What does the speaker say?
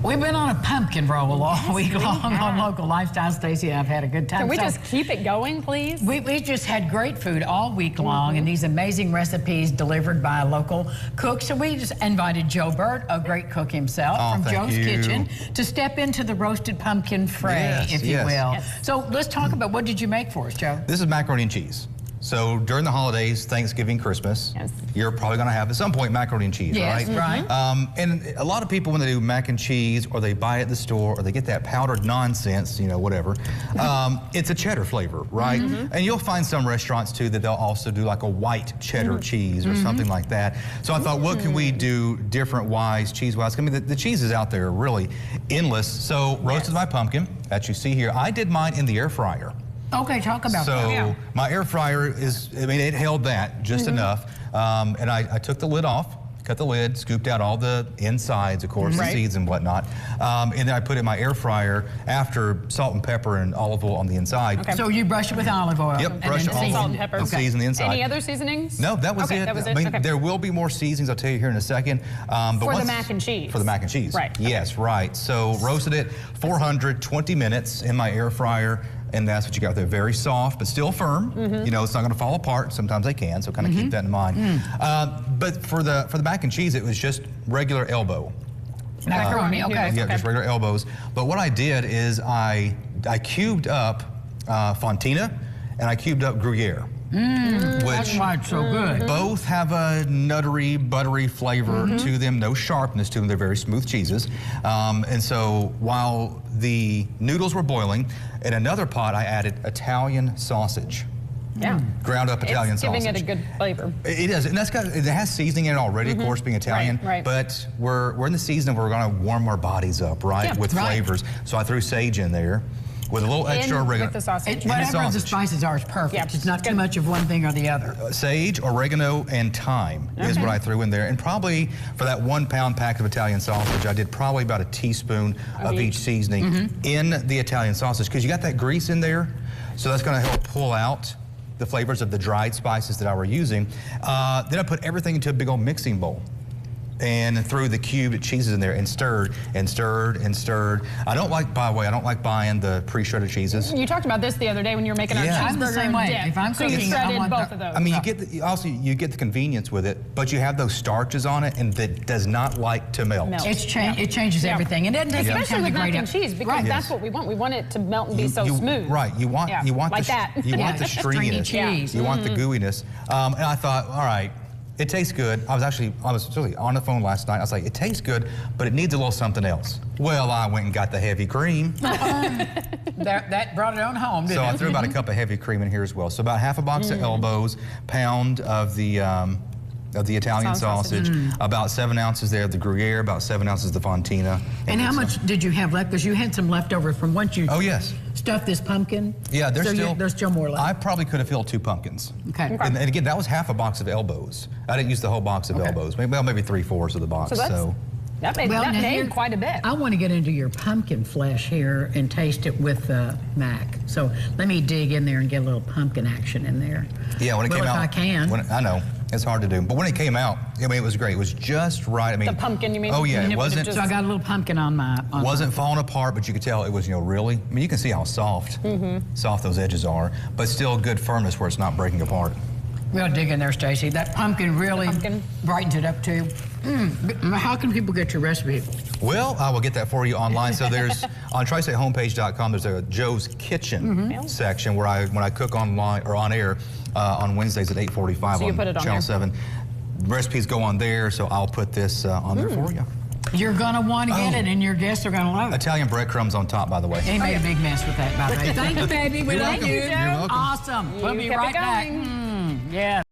We've been on a pumpkin roll all week long on Local Lifestyle. Stacey, I've had a good time. Can we just keep it going, please? We just had great food all week long and these amazing recipes delivered by a local cook. So we just invited Joe Burt, a great cook himself, from Joe's Kitchen, to step into the roasted pumpkin fray, if you will. Yes. So let's talk about, what did you make for us, Joe? This is macaroni and cheese. So during the holidays, Thanksgiving, Christmas, you're probably going to have at some point macaroni and cheese, right? Right. And a lot of people, when they do mac and cheese, or they buy it at the store, or they get that powdered nonsense, you know, whatever, it's a cheddar flavor, right? And you'll find some restaurants too that they'll also do like a white cheddar cheese or something like that. So I thought, what can we do different wise, cheese wise? I mean, the cheeses out there are really endless. So roasted my pumpkin that you see here. I did mine in the air fryer. Okay, talk about that. So my air fryer is, I mean, it held that just enough. And I took the lid off, cut the lid, scooped out all the insides, of course, the seeds and whatnot. And then I put it in my air fryer after salt and pepper and olive oil on the inside. Okay. So you brush it with olive oil. Yep, brush it all salt and pepper. And season the inside. Any other seasonings? No, that was it. That was I mean, there will be more seasonings, I'll tell you here in a second. But for the mac and cheese. For the mac and cheese. Right. Yes, right. So roasted it 420 minutes in my air fryer. And that's what you got there. Very soft, but still firm. You know, it's not going to fall apart. Sometimes they can, so kind of keep that in mind. But for the mac and cheese, it was just regular elbow. Macaroni, okay. Yeah, just regular elbows. But what I did is I cubed up Fontina and I cubed up Gruyere. That's why it's so good. Both have a nuttery, buttery flavor to them, no sharpness to them. They're very smooth cheeses. And so while the noodles were boiling, in another pot I added Italian sausage. Yeah. Ground up Italian sausage. It's giving it a good flavor. It is, and it has seasoning in it already, of course, being Italian. Right. But we're in the season where we're going to warm our bodies up, right, with flavors. So I threw sage in there with a little extra oregano. With the sausage. Whatever the spices are is perfect. Yeah, it's not too much of one thing or the other. Sage, oregano, and thyme is what I threw in there. And probably for that 1 pound pack of Italian sausage, I did probably about a teaspoon of each seasoning in the Italian sausage, because you got that grease in there, so that's going to help pull out the flavors of the dried spices that I were using. Then I put everything into a big old mixing bowl and threw the cubed cheeses in there and stirred and stirred and stirred. I don't like, by the way, I don't like buying the pre-shredded cheeses. You talked about this the other day when you were making our cheeseburger I'm the same way. dip. If I'm so you cooking, shredded both of those. I mean, you get you get the convenience with it, but you have those starches on it, and that does not like to melt. It changes everything, and it doesn't take especially with mac and cheese, because Right. that's what we want. We want it to melt and be so smooth. Right. You want like that. You want the stringy stringiness. cheese. You want the gooiness. And I thought, all right, it tastes good. I was really on the phone last night. I was like, it tastes good, but it needs a little something else. Well, I went and got the heavy cream. That brought it on home, didn't it? So I threw about a cup of heavy cream in here as well. So about half a box of elbows, pound of the Italian sausage, about 7 ounces there of the Gruyere, about 7 ounces of the Fontina. And how much did you have left? Because you had some left over from once you stuffed this pumpkin. Yeah, there's still more left. I probably could have filled 2 pumpkins. Okay. And again, that was half a box of elbows. I didn't use the whole box of elbows. Maybe 3/4 of the box. So that made quite a bit. I want to get into your pumpkin flesh here and taste it with mac. So let me dig in there and get a little pumpkin action in there. Yeah, when it came out. If I can. I know. It's hard to do. But when it came out, I mean, it was great. It was just right. I mean, the pumpkin, you mean? Oh, yeah. It wasn't. So I got a little pumpkin on my. Wasn't falling apart, but you could tell it was, really. I mean, you can see how soft those edges are, but still good firmness where it's not breaking apart. We'll dig in there, Stacey. That pumpkin really brightens it up too. How can people get your recipe? Well, I will get that for you online. So there's on TriStateHomepage.com. There's a Joe's Kitchen section where when I cook online or on air on Wednesdays at 8:45 on Channel 7. Recipes go on there, so I'll put this on there for you. You're gonna want to get it, and your guests are gonna love it. Italian breadcrumbs on top, by the way. He made a big mess with that, by the way. Thank you, baby. We love you. You're welcome. Awesome. We'll be right back. Yeah.